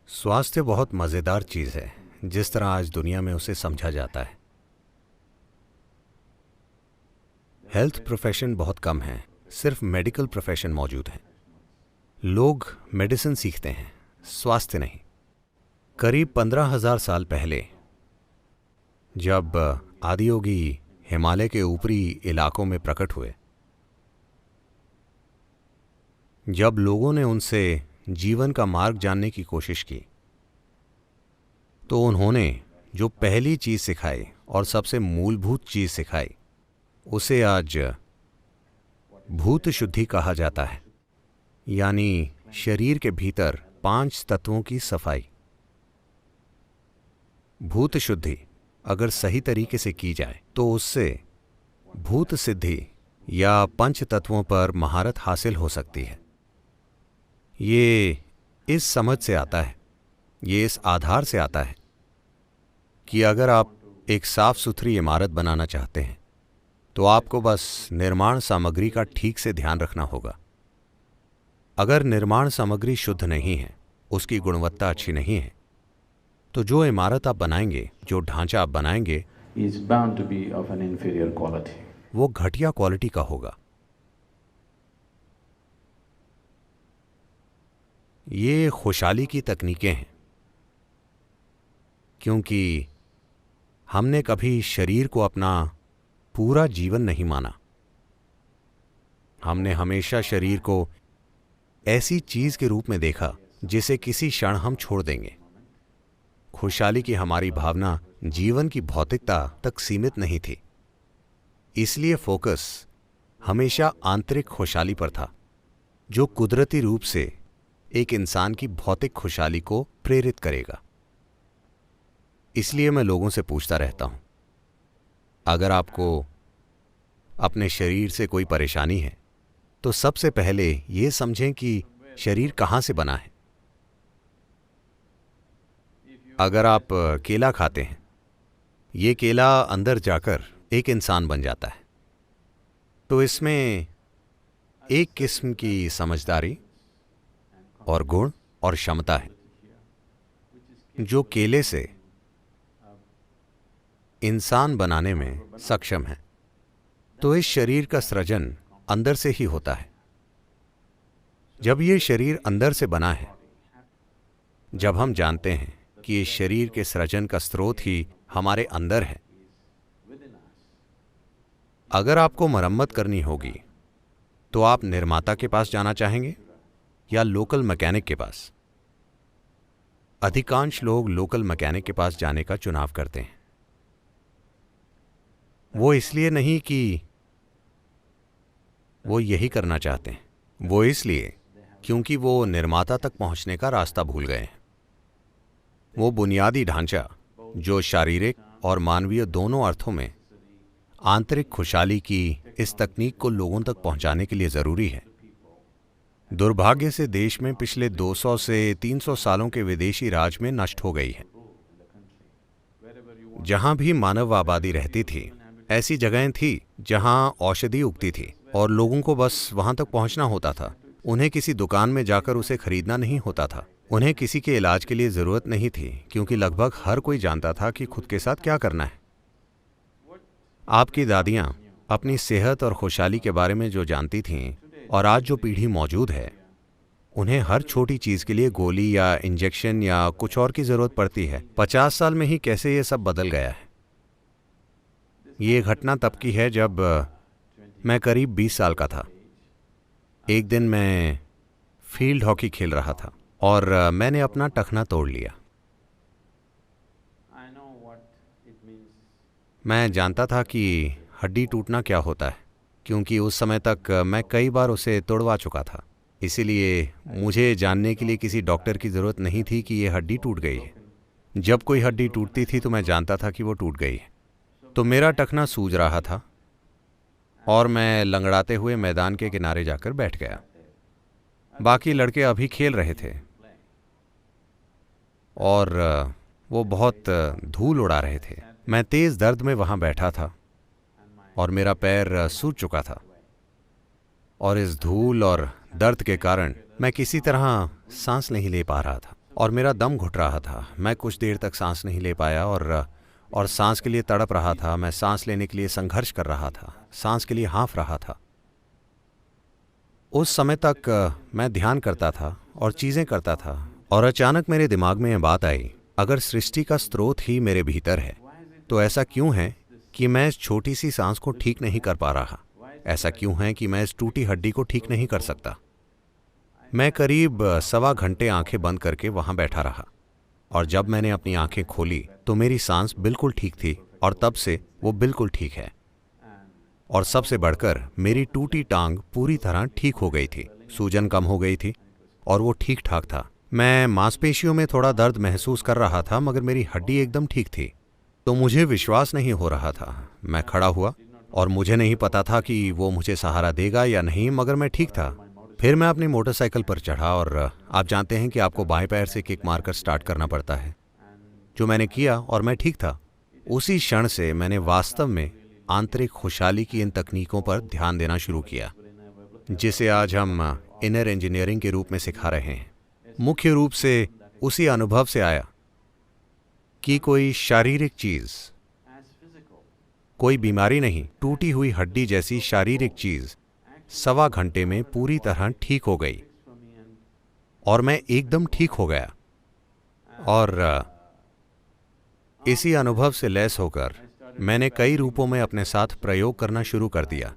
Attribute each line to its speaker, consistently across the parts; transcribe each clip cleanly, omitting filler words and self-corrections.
Speaker 1: स्वास्थ्य बहुत मज़ेदार चीज़ है, जिस तरह आज दुनिया में उसे समझा जाता है। हेल्थ प्रोफेशन बहुत कम है, सिर्फ मेडिकल प्रोफेशन मौजूद हैं। लोग मेडिसिन सीखते हैं, स्वास्थ्य नहीं। करीब 15,000 साल पहले जब आदियोगी हिमालय के ऊपरी इलाकों में प्रकट हुए, जब लोगों ने उनसे जीवन का मार्ग जानने की कोशिश की, तो उन्होंने जो पहली चीज़ सिखाई और सबसे मूलभूत चीज़ सिखाई, उसे आज भूत शुद्धि कहा जाता है, यानी शरीर के भीतर 5 तत्वों की सफाई। भूत शुद्धि अगर सही तरीके से की जाए तो उससे भूत सिद्धि या पंच तत्वों पर महारत हासिल हो सकती है। ये इस समझ से आता है, ये इस आधार से आता है कि अगर आप एक साफ सुथरी इमारत बनाना चाहते हैं तो आपको बस निर्माण सामग्री का ठीक से ध्यान रखना होगा। अगर निर्माण सामग्री शुद्ध नहीं है, उसकी गुणवत्ता अच्छी नहीं है, तो जो इमारत आप बनाएंगे, जो ढांचा आप बनाएंगे,
Speaker 2: is bound to be of an inferior quality.
Speaker 1: वो घटिया क्वालिटी का होगा। ये खुशहाली की तकनीकें हैं, क्योंकि हमने कभी शरीर को अपना पूरा जीवन नहीं माना। हमने हमेशा शरीर को ऐसी चीज के रूप में देखा जिसे किसी क्षण हम छोड़ देंगे। खुशहाली की हमारी भावना जीवन की भौतिकता तक सीमित नहीं थी, इसलिए फोकस हमेशा आंतरिक खुशहाली पर था, जो कुदरती रूप से एक इंसान की भौतिक खुशहाली को प्रेरित करेगा। इसलिए मैं लोगों से पूछता रहता हूं, अगर आपको अपने शरीर से कोई परेशानी है तो सबसे पहले ये समझें कि शरीर कहां से बना है। अगर आप केला खाते हैं, ये केला अंदर जाकर एक इंसान बन जाता है, तो इसमें एक किस्म की समझदारी और गुण और क्षमता है जो केले से इंसान बनाने में सक्षम है। तो इस शरीर का सृजन अंदर से ही होता है। जब ये शरीर अंदर से बना है, जब हम जानते हैं कि इस शरीर के सृजन का स्रोत ही हमारे अंदर है, अगर आपको मरम्मत करनी होगी तो आप निर्माता के पास जाना चाहेंगे या लोकल मैकेनिक के पास? अधिकांश लोग लोकल मैकेनिक के पास जाने का चुनाव करते हैं। वो इसलिए नहीं कि वो यही करना चाहते हैं, वो इसलिए क्योंकि वो निर्माता तक पहुंचने का रास्ता भूल गए हैं। वो बुनियादी ढांचा जो शारीरिक और मानवीय दोनों अर्थों में आंतरिक खुशहाली की इस तकनीक को लोगों तक पहुंचाने के लिए जरूरी है। दुर्भाग्य से देश में पिछले 200 से 300 सालों के विदेशी राज में नष्ट हो गई है। जहां भी मानव आबादी रहती थी, ऐसी जगहें थी जहां औषधि उगती थी और लोगों को बस वहां तक पहुंचना होता था। उन्हें किसी दुकान में जाकर उसे खरीदना नहीं होता था। उन्हें किसी के इलाज के लिए जरूरत नहीं थी, क्योंकि लगभग हर कोई जानता था कि खुद के साथ क्या करना है। आपकी दादियां अपनी सेहत और खुशहाली के बारे में जो जानती थीं, और आज जो पीढ़ी मौजूद है, उन्हें हर छोटी चीज के लिए गोली या इंजेक्शन या कुछ और की जरूरत पड़ती है। 50 साल में ही कैसे ये सब बदल गया है। ये घटना तब की है जब मैं करीब 20 साल का था। एक दिन मैं फील्ड हॉकी खेल रहा था और मैंने अपना टखना तोड़ लिया। मैं जानता था कि हड्डी टूटना क्या होता है, क्योंकि उस समय तक मैं कई बार उसे तोड़वा चुका था। इसीलिए मुझे जानने के लिए किसी डॉक्टर की ज़रूरत नहीं थी कि ये हड्डी टूट गई है। जब कोई हड्डी टूटती थी तो मैं जानता था कि वो टूट गई है। तो मेरा टखना सूज रहा था और मैं लंगड़ाते हुए मैदान के किनारे जाकर बैठ गया। बाकी लड़के अभी खेल रहे थे और वो बहुत धूल उड़ा रहे थे। मैं तेज दर्द में वहां बैठा था और मेरा पैर सूज चुका था, और इस धूल और दर्द के कारण मैं किसी तरह सांस नहीं ले पा रहा था और मेरा दम घुट रहा था। मैं कुछ देर तक सांस नहीं ले पाया और सांस के लिए तड़प रहा था। मैं सांस लेने के लिए संघर्ष कर रहा था, सांस के लिए हाँफ रहा था। उस समय तक मैं ध्यान करता था और चीज़ें करता था, और अचानक मेरे दिमाग में यह बात आई, अगर सृष्टि का स्रोत ही मेरे भीतर है तो ऐसा क्यों है कि मैं इस छोटी सी सांस को ठीक नहीं कर पा रहा? ऐसा क्यों है कि मैं इस टूटी हड्डी को ठीक नहीं कर सकता? मैं करीब 1.25 घंटे आंखें बंद करके वहां बैठा रहा, और जब मैंने अपनी आंखें खोली तो मेरी सांस बिल्कुल ठीक थी, और तब से वो बिल्कुल ठीक है। और सबसे बढ़कर मेरी टूटी टांग पूरी तरह ठीक हो गई थी, सूजन कम हो गई थी और वो ठीक ठाक था। मैं मांसपेशियों में थोड़ा दर्द महसूस कर रहा था, मगर मेरी हड्डी एकदम ठीक थी। तो मुझे विश्वास नहीं हो रहा था। मैं खड़ा हुआ और मुझे नहीं पता था कि वो मुझे सहारा देगा या नहीं, मगर मैं ठीक था। फिर मैं अपनी मोटरसाइकिल पर चढ़ा, और आप जानते हैं कि आपको बाएं पैर से किक मारकर स्टार्ट करना पड़ता है, जो मैंने किया, और मैं ठीक था। उसी क्षण से मैंने वास्तव में आंतरिक खुशहाली की इन तकनीकों पर ध्यान देना शुरू किया, जिसे आज हम इनर इंजीनियरिंग के रूप में सिखा रहे हैं। मुख्य रूप से उसी अनुभव से आया कि कोई शारीरिक चीज, कोई बीमारी नहीं, टूटी हुई हड्डी जैसी शारीरिक चीज 1.25 घंटे में पूरी तरह ठीक हो गई, और मैं एकदम ठीक हो गया। और इसी अनुभव से लैस होकर मैंने कई रूपों में अपने साथ प्रयोग करना शुरू कर दिया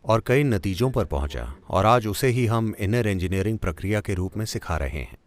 Speaker 1: और कई नतीजों पर पहुंचा, और आज उसे ही हम इनर इंजीनियरिंग प्रक्रिया के रूप में सिखा रहे हैं।